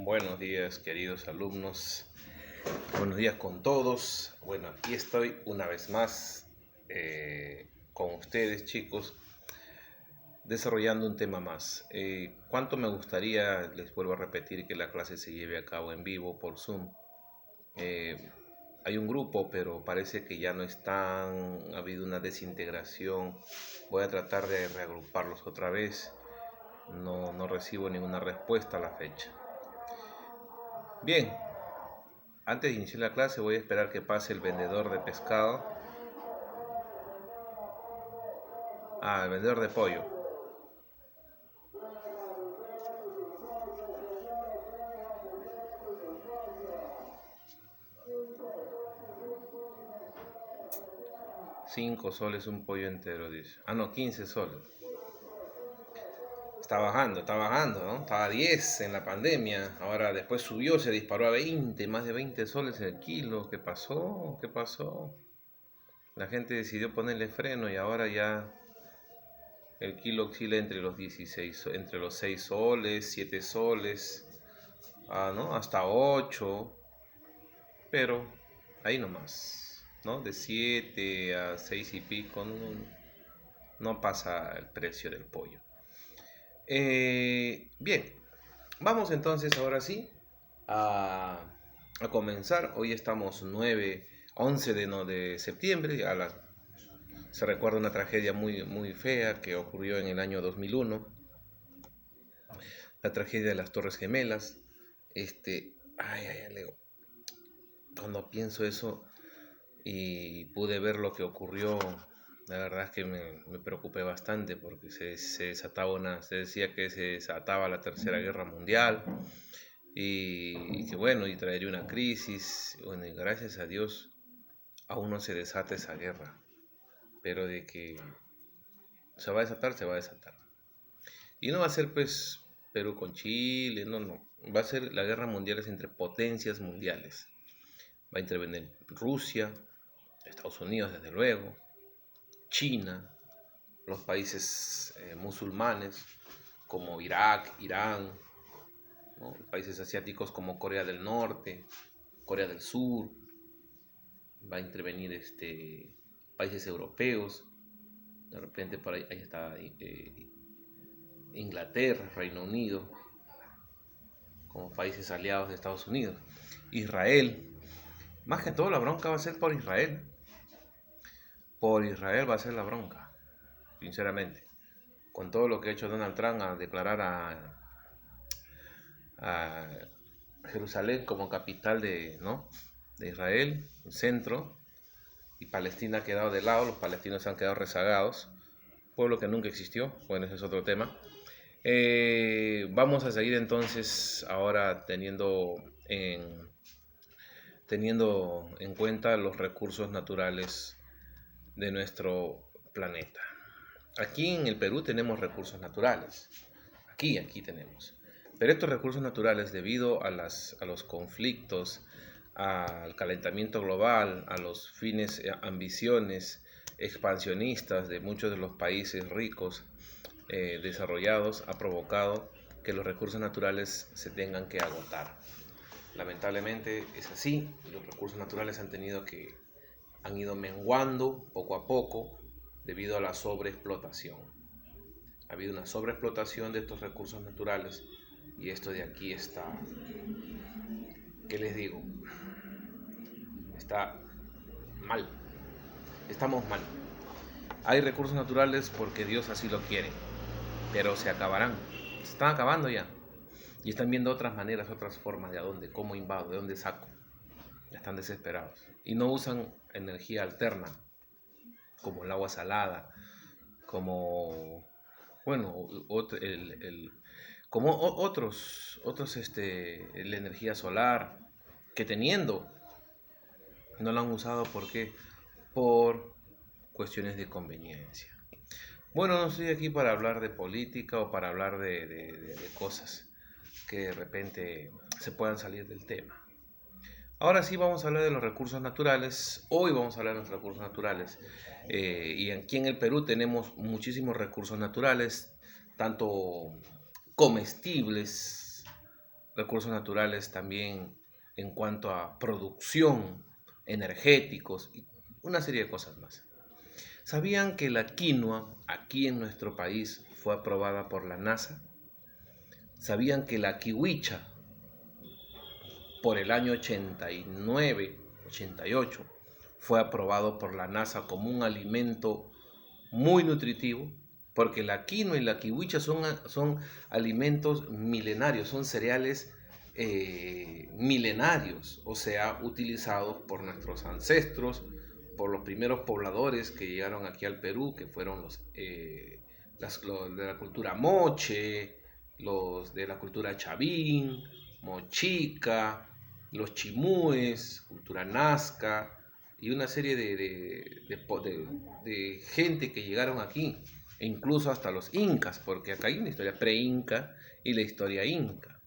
Buenos días, queridos alumnos. Buenos días con todos. Bueno, aquí estoy una vez más con ustedes, chicos, desarrollando un tema más. ¿Cuánto me gustaría, les vuelvo a repetir, que la clase se lleve a cabo en vivo por Zoom? Hay un grupo, pero parece que ya no están, ha habido una desintegración. Voy a tratar de reagruparlos otra vez. No recibo ninguna respuesta a la fecha. Bien, antes de iniciar la clase voy a esperar que pase el vendedor de pescado. El vendedor de pollo. $5 un pollo entero, dice. No, 15 soles. Está bajando, ¿no? Estaba a 10 en la pandemia. Ahora después subió, se disparó a 20, más de 20 soles el kilo. ¿Qué pasó? ¿Qué pasó? La gente decidió ponerle freno y ahora ya el kilo oscila entre los 6 soles, 7 soles, ¿no? Hasta 8, pero ahí nomás, ¿no? De 7 a 6 y pico, no pasa el precio del pollo. Bien, vamos entonces ahora sí a comenzar. Hoy estamos 11 de septiembre, se recuerda una tragedia muy fea que ocurrió en el año 2001, la tragedia de las Torres Gemelas. Leo, cuando pienso eso y pude ver lo que ocurrió, la verdad es que me preocupé bastante porque se decía que se desataba la Tercera Guerra Mundial y que bueno, y traería una crisis. Bueno, y gracias a Dios aún no se desata esa guerra, pero de que se va a desatar, se va a desatar. Y no va a ser pues Perú con Chile, no. Va a ser la guerra mundial entre potencias mundiales. Va a intervenir Rusia, Estados Unidos desde luego, China, los países musulmanes como Irak, Irán, ¿no? Países asiáticos como Corea del Norte, Corea del Sur. Va a intervenir países europeos. De repente por ahí está Inglaterra, Reino Unido, como países aliados de Estados Unidos. Israel. Más que todo la bronca va a ser por Israel. Por Israel va a ser la bronca, sinceramente. Con todo lo que ha hecho Donald Trump a declarar a Jerusalén como capital de Israel, el centro, y Palestina ha quedado de lado, los palestinos han quedado rezagados, pueblo que nunca existió. Bueno, ese es otro tema. Vamos a seguir entonces ahora teniendo en cuenta los recursos naturales de nuestro planeta. Aquí en el Perú tenemos recursos naturales, aquí tenemos, pero estos recursos naturales, debido a los conflictos, al calentamiento global, a los fines, ambiciones expansionistas de muchos de los países ricos, desarrollados, ha provocado que los recursos naturales se tengan que agotar. Lamentablemente es así, los recursos naturales han ido menguando poco a poco debido a la sobreexplotación. Ha habido una sobreexplotación de estos recursos naturales y esto de aquí está, ¿qué les digo? Está mal, estamos mal. Hay recursos naturales porque Dios así lo quiere, pero se acabarán, se están acabando ya. Y están viendo otras maneras, otras formas de cómo invado, de dónde saco. Están desesperados y no usan energía alterna como el agua salada, como la energía solar, que teniendo no la han usado. ¿Por qué? Por cuestiones de conveniencia. Bueno, no estoy aquí para hablar de política o para hablar de cosas que de repente se puedan salir del tema. Ahora sí vamos a hablar de los recursos naturales. Hoy vamos a hablar de los recursos naturales. Y aquí en el Perú tenemos muchísimos recursos naturales, tanto comestibles, recursos naturales también en cuanto a producción, energéticos y una serie de cosas más. ¿Sabían que la quinoa aquí en nuestro país fue aprobada por la NASA? ¿Sabían que la kiwicha por el año 89, 88 fue aprobado por la NASA como un alimento muy nutritivo? Porque la quinoa y la kiwicha son alimentos milenarios, son cereales milenarios, o sea, utilizados por nuestros ancestros, por los primeros pobladores que llegaron aquí al Perú, que fueron los de la cultura moche, los de la cultura chavín, mochica, los chimúes, cultura nazca, y una serie de gente que llegaron aquí, e incluso hasta los incas, porque acá hay una historia pre-inca y la historia inca,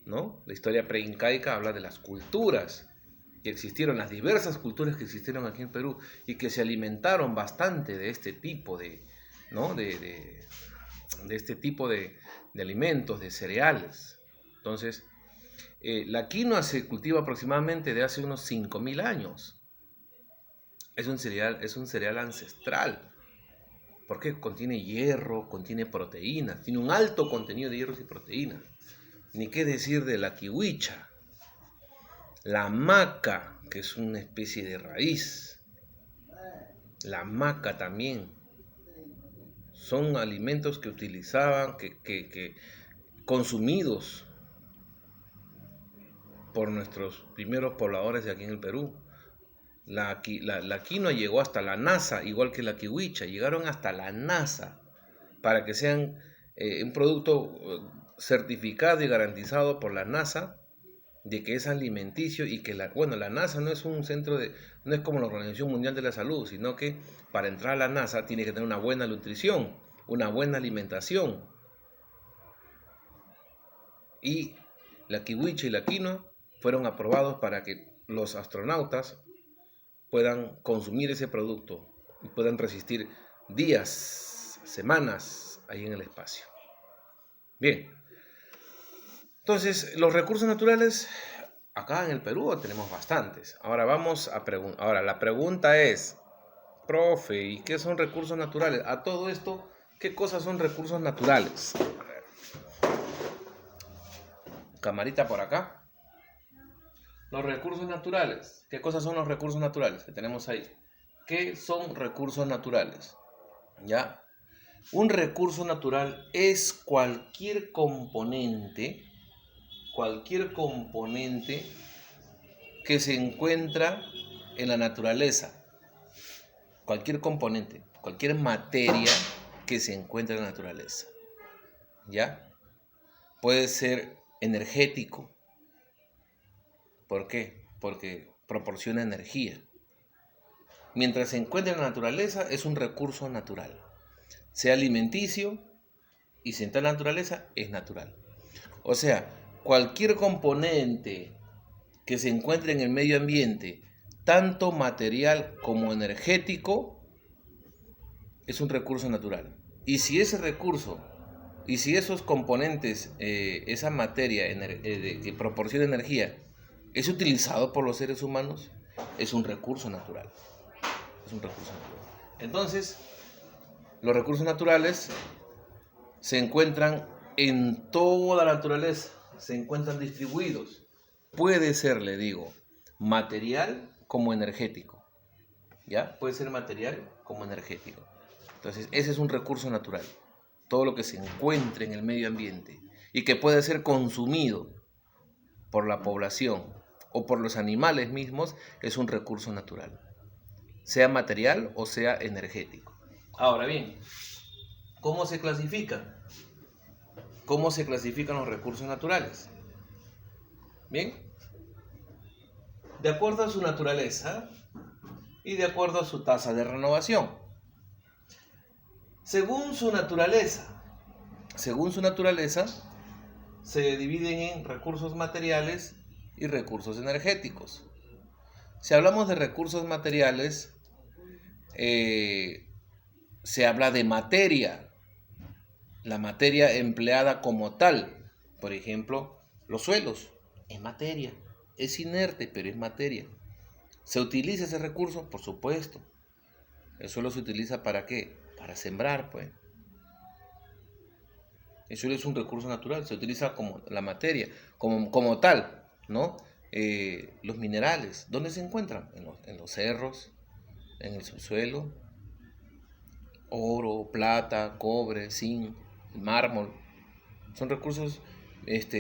¿no? La historia pre-incaica habla de las culturas que existieron, las diversas culturas que existieron aquí en Perú y que se alimentaron bastante de este tipo ¿no? de este tipo de alimentos, de cereales. Entonces, la quinoa se cultiva aproximadamente de hace unos 5000 años. Es un cereal ancestral, porque contiene hierro, contiene proteínas, tiene un alto contenido de hierros y proteínas. Ni qué decir de la kiwicha, la maca, que es una especie de raíz, la maca también. Son alimentos que utilizaban, que consumidos por nuestros primeros pobladores de aquí en el Perú. La quinoa llegó hasta la NASA, igual que la kiwicha, llegaron hasta la NASA para que sean un producto certificado y garantizado por la NASA de que es alimenticio y que la NASA no es un centro no es como la Organización Mundial de la Salud, sino que para entrar a la NASA tiene que tener una buena nutrición, una buena alimentación. Y la kiwicha y la quinoa fueron aprobados para que los astronautas puedan consumir ese producto y puedan resistir días, semanas ahí en el espacio. Bien, entonces los recursos naturales acá en el Perú tenemos bastantes. Ahora vamos a ahora la pregunta es, profe, ¿y qué son recursos naturales? A todo esto, ¿qué cosas son recursos naturales? A ver. Camarita por acá. Los recursos naturales. ¿Qué cosas son los recursos naturales que tenemos ahí? ¿Qué son recursos naturales? ¿Ya? Un recurso natural es cualquier componente que se encuentra en la naturaleza. Cualquier componente, cualquier materia que se encuentra en la naturaleza. ¿Ya? Puede ser energético. ¿Por qué? Porque proporciona energía. Mientras se encuentra en la naturaleza, es un recurso natural. Sea alimenticio y si está en la naturaleza, es natural. O sea, cualquier componente que se encuentre en el medio ambiente, tanto material como energético, es un recurso natural. Y si ese recurso, y si esos componentes, esa materia que proporciona energía, es utilizado por los seres humanos, es un recurso natural. Es un recurso natural. Entonces, los recursos naturales se encuentran en toda la naturaleza, se encuentran distribuidos. Puede ser, le digo, material como energético. ¿Ya? Puede ser material como energético. Entonces, ese es un recurso natural. Todo lo que se encuentre en el medio ambiente y que puede ser consumido por la población o por los animales mismos es un recurso natural. Sea material o sea energético. Ahora bien, ¿cómo se clasifican? ¿Cómo se clasifican los recursos naturales? Bien, de acuerdo a su naturaleza y de acuerdo a su tasa de renovación. Según su naturaleza, se dividen en recursos materiales y recursos energéticos. Si hablamos de recursos materiales, se habla de materia, la materia empleada como tal. Por ejemplo, Los suelos es materia, es inerte, pero es materia. ¿Se utiliza ese recurso? Por supuesto. ¿El suelo se utiliza para qué? Para sembrar, pues. El suelo es un recurso natural, se utiliza como la materia, como tal, ¿no? Los minerales, ¿dónde se encuentran? En los cerros, en el subsuelo, oro, plata, cobre, zinc, mármol. Son recursos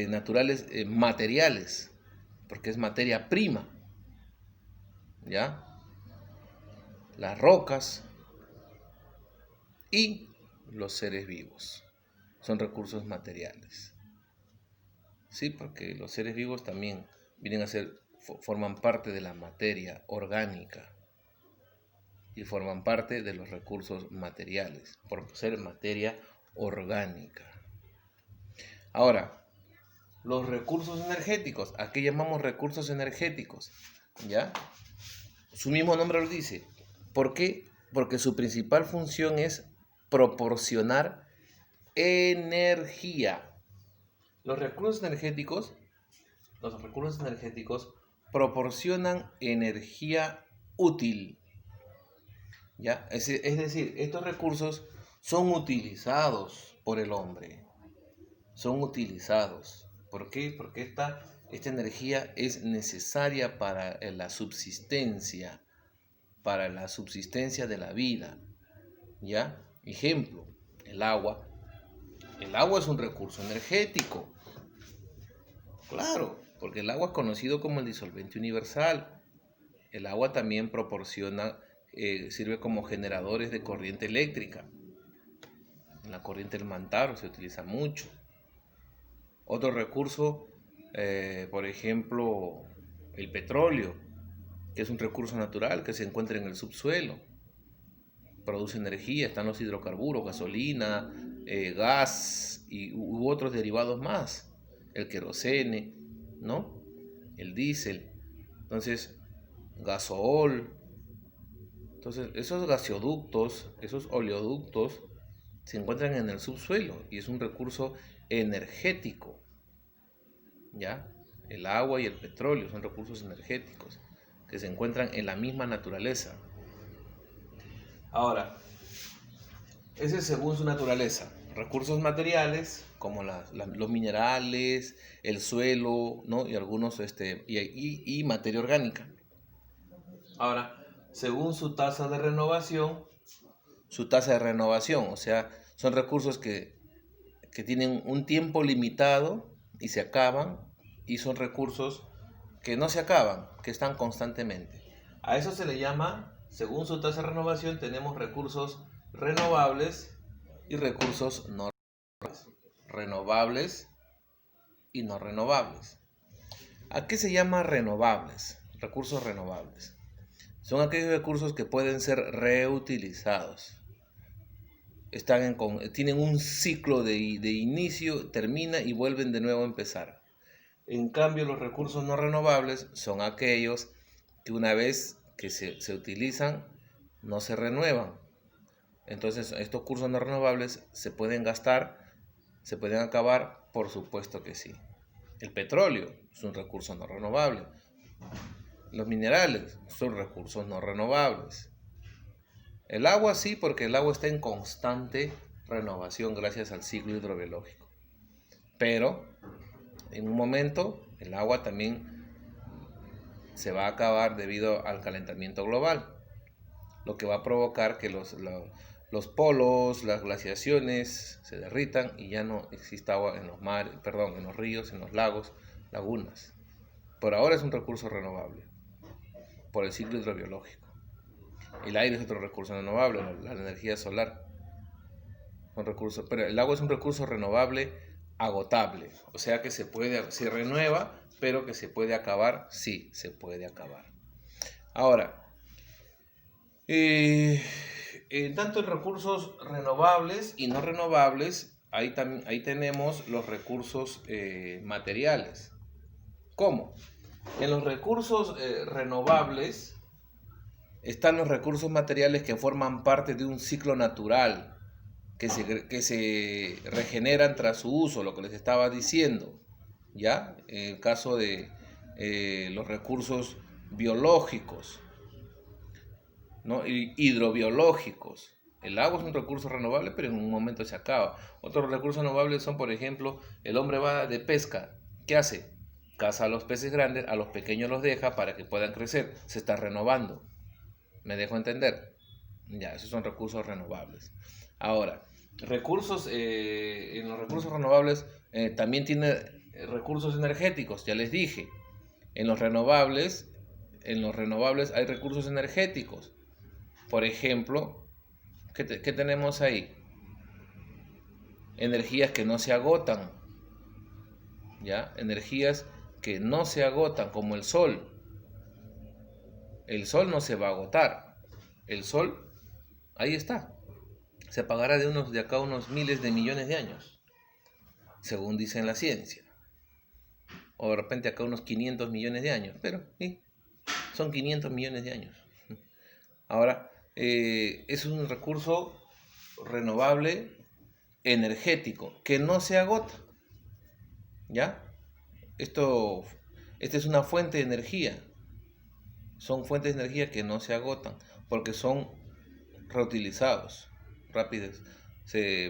naturales, materiales, porque es materia prima, ¿ya? Las rocas y los seres vivos son recursos materiales. Sí, porque los seres vivos también forman parte de la materia orgánica y forman parte de los recursos materiales, por ser materia orgánica. Ahora, los recursos energéticos, ¿a qué llamamos recursos energéticos? ¿Ya? Su mismo nombre lo dice. ¿Por qué? Porque su principal función es proporcionar energía. Los recursos energéticos proporcionan energía útil. ¿Ya? Es decir, estos recursos son utilizados por el hombre. Son utilizados. ¿Por qué? Porque esta energía es necesaria para la subsistencia de la vida. ¿Ya? Ejemplo, el agua. El agua es un recurso energético. Claro, porque el agua es conocido como el disolvente universal. El agua también sirve como generadores de corriente eléctrica. En la corriente del Mantaro se utiliza mucho. Otro recurso, por ejemplo, el petróleo, que es un recurso natural que se encuentra en el subsuelo. Produce energía, están los hidrocarburos, gasolina, gas u otros derivados más. El querosene, ¿no? El diésel. Entonces, gasool. Entonces, esos gasoductos, esos oleoductos, se encuentran en el subsuelo y es un recurso energético. ¿Ya? El agua y el petróleo son recursos energéticos que se encuentran en la misma naturaleza. Ahora, ese es según su naturaleza. Recursos materiales como los minerales, el suelo, ¿no? Y algunos y materia orgánica. Ahora, según su tasa de renovación, o sea, son recursos que tienen un tiempo limitado y se acaban, y son recursos que no se acaban, que están constantemente. A eso se le llama, según su tasa de renovación, tenemos recursos renovables y recursos no renovables y no renovables. ¿A qué se llama renovables? Recursos renovables. Son aquellos recursos que pueden ser reutilizados. Tienen un ciclo de inicio, termina y vuelven de nuevo a empezar. En cambio, los recursos no renovables son aquellos que una vez que se utilizan, no se renuevan. Entonces, estos recursos no renovables se pueden gastar, se pueden acabar, por supuesto que sí. El petróleo es un recurso no renovable. Los minerales son recursos no renovables. El agua sí, porque el agua está en constante renovación gracias al ciclo hidrobiológico. Pero en un momento el agua también se va a acabar debido al calentamiento global, lo que va a provocar que los polos, las glaciaciones se derritan y ya no exista agua en en los ríos, en los lagos, lagunas. Por ahora es un recurso renovable por el ciclo hidrobiológico. El aire es otro recurso renovable, la energía solar. Pero el agua es un recurso renovable agotable, o sea que se renueva, pero que se puede acabar, sí, se puede acabar. Ahora, tanto en recursos renovables y no renovables, ahí tenemos los recursos materiales. ¿Cómo? En los recursos renovables están los recursos materiales que forman parte de un ciclo natural, que se regeneran tras su uso, lo que les estaba diciendo. ¿ya? El caso de los recursos biológicos, ¿no? Y hidrobiológicos. El agua es un recurso renovable, pero en un momento se acaba. Otros recursos renovables son, por ejemplo, el hombre va de pesca. ¿Qué hace? Caza a los peces grandes, a los pequeños los deja para que puedan crecer. Se está renovando. ¿Me dejo entender? Ya, esos son recursos renovables. Ahora, en los recursos renovables también tiene recursos energéticos, ya les dije. En los renovables, en los renovables hay recursos energéticos. Por ejemplo, ¿qué tenemos ahí? Energías que no se agotan, ¿ya? Energías que no se agotan, como el sol. El sol no se va a agotar. El sol, ahí está. Se apagará de acá a unos miles de millones de años, según dicen la ciencia. O de repente acá unos 500 millones de años, pero ¿sí? Son 500 millones de años. Ahora, es un recurso renovable energético que no se agota, ¿ya? Esta es una fuente de energía. Son fuentes de energía que no se agotan porque son reutilizados, rápidos.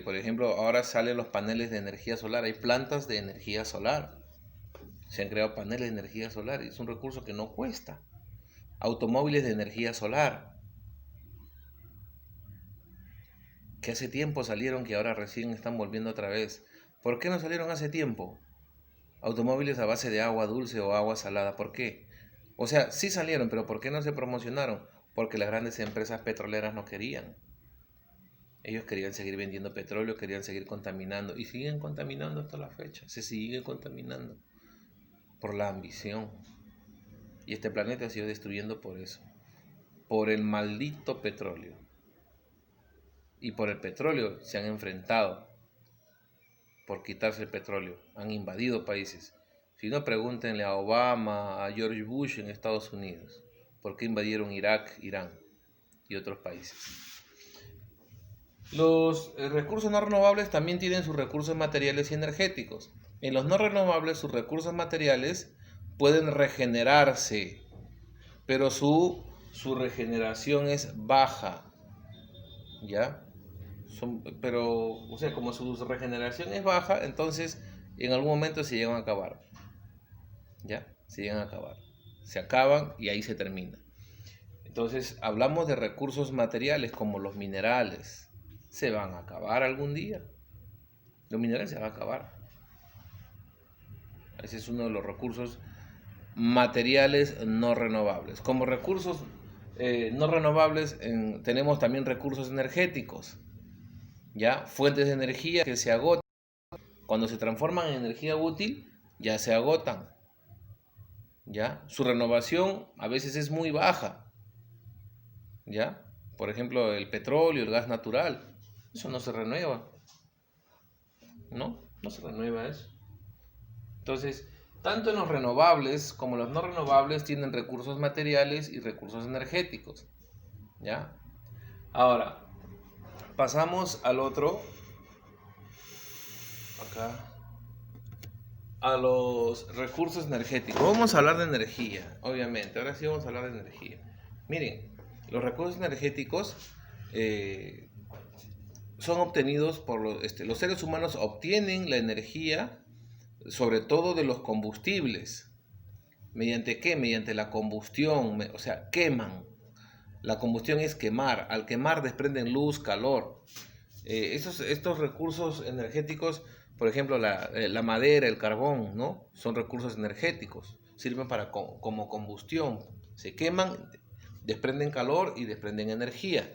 Por ejemplo, ahora salen los paneles de energía solar. Hay plantas de energía solar. Se han creado paneles de energía solar y es un recurso que no cuesta. Automóviles de energía solar, que hace tiempo salieron, que ahora recién están volviendo otra vez. ¿Por qué no salieron hace tiempo? Automóviles a base de agua dulce o agua salada, ¿por qué? O sea, sí salieron, pero ¿por qué no se promocionaron? Porque las grandes empresas petroleras no querían. Ellos querían seguir vendiendo petróleo, querían seguir contaminando y siguen contaminando hasta la fecha. Se sigue contaminando por la ambición. Y este planeta se ha ido destruyendo por eso. Por el maldito petróleo. Y por el petróleo se han enfrentado. Por quitarse el petróleo. Han invadido países. Si no, pregúntenle a Obama, a George Bush en Estados Unidos. ¿Por qué invadieron Irak, Irán y otros países? Los recursos no renovables también tienen sus recursos materiales y energéticos. En los no renovables, sus recursos materiales pueden regenerarse, pero su regeneración es baja, ¿ya? O sea, como su regeneración es baja, entonces en algún momento se llegan a acabar, ¿ya? Se llegan a acabar. Se acaban y ahí se termina. Entonces, hablamos de recursos materiales como los minerales. Se van a acabar algún día. Los minerales se van a acabar. Ese es uno de los recursos materiales no renovables. Como recursos no renovables tenemos también recursos energéticos, ¿ya? Fuentes de energía que se agotan. Cuando se transforman en energía útil, ya se agotan, ¿ya? Su renovación a veces es muy baja, ¿ya? Por ejemplo, el petróleo, el gas natural, eso no se renueva, ¿no? No se renueva eso. Entonces, tanto en los renovables como los no renovables tienen recursos materiales y recursos energéticos, ¿ya? Ahora, pasamos al otro, acá, a los recursos energéticos. Vamos a hablar de energía, obviamente. Ahora sí vamos a hablar de energía. Miren, los recursos energéticos son obtenidos por los seres humanos obtienen la energía sobre todo de los combustibles. ¿Mediante qué? Mediante la combustión, o sea, queman. La combustión es quemar. Al quemar desprenden luz, calor. Estos recursos energéticos, por ejemplo, la madera, el carbón, ¿no? Son recursos energéticos. Sirven como combustión. Se queman, desprenden calor y desprenden energía,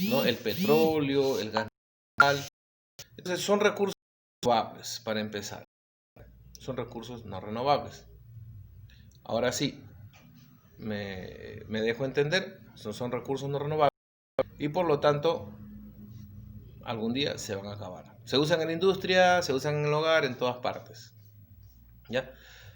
¿no? El petróleo, el gas natural. Entonces son recursos renovables, para empezar. Son recursos no renovables. Ahora sí, me dejo entender, son recursos no renovables y por lo tanto algún día se van a acabar. Se usan en la industria, se usan en el hogar, en todas partes, ¿ya?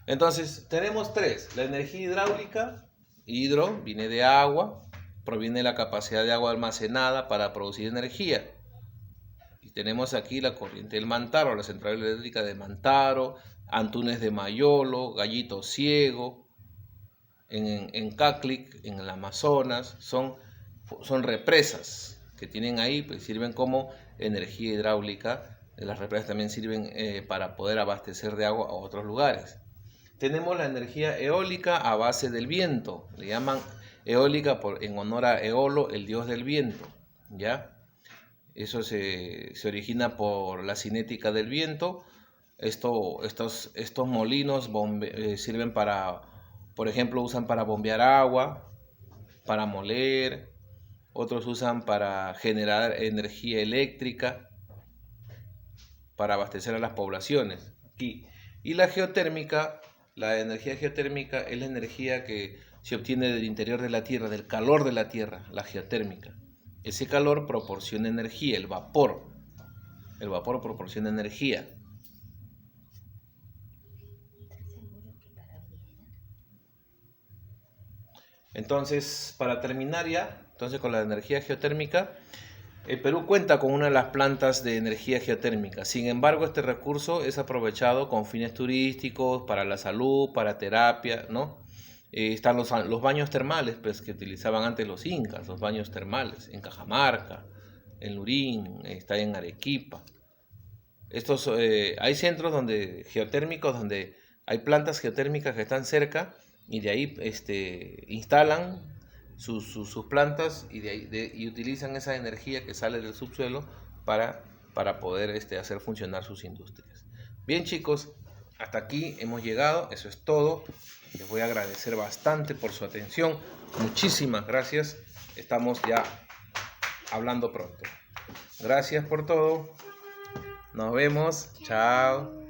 Entonces tenemos tres: la energía hidráulica. Hidro viene de agua, proviene de la capacidad de agua almacenada para producir energía. Y tenemos aquí la corriente del Mantaro, la central eléctrica de Mantaro, Antunes de Mayolo, Gallito Ciego, en Caclic, en el Amazonas, son represas que tienen ahí, pues sirven como energía hidráulica. Las represas también sirven para poder abastecer de agua a otros lugares. Tenemos la energía eólica a base del viento, le llaman eólica en honor a Eolo, el dios del viento, ¿ya? Eso se origina por la cinética del viento. Estos molinos sirven para, por ejemplo, usan para bombear agua, para moler, otros usan para generar energía eléctrica, para abastecer a las poblaciones. Y la geotérmica, la energía geotérmica es la energía que se obtiene del interior de la Tierra, del calor de la Tierra, la geotérmica. Ese calor proporciona energía, el vapor. El vapor proporciona energía. Entonces, para terminar ya, con la energía geotérmica, el Perú cuenta con una de las plantas de energía geotérmica. Sin embargo, este recurso es aprovechado con fines turísticos, para la salud, para terapia, ¿no? Están los baños termales, pues, que utilizaban antes los incas, los baños termales, en Cajamarca, en Lurín, está en Arequipa. Hay centros geotérmicos donde hay plantas geotérmicas que están cerca y de ahí instalan sus plantas y utilizan esa energía que sale del subsuelo para poder hacer funcionar sus industrias. Bien, chicos, hasta aquí hemos llegado, eso es todo. Les voy a agradecer bastante por su atención. Muchísimas gracias. Estamos ya hablando pronto. Gracias por todo. Nos vemos. Chao.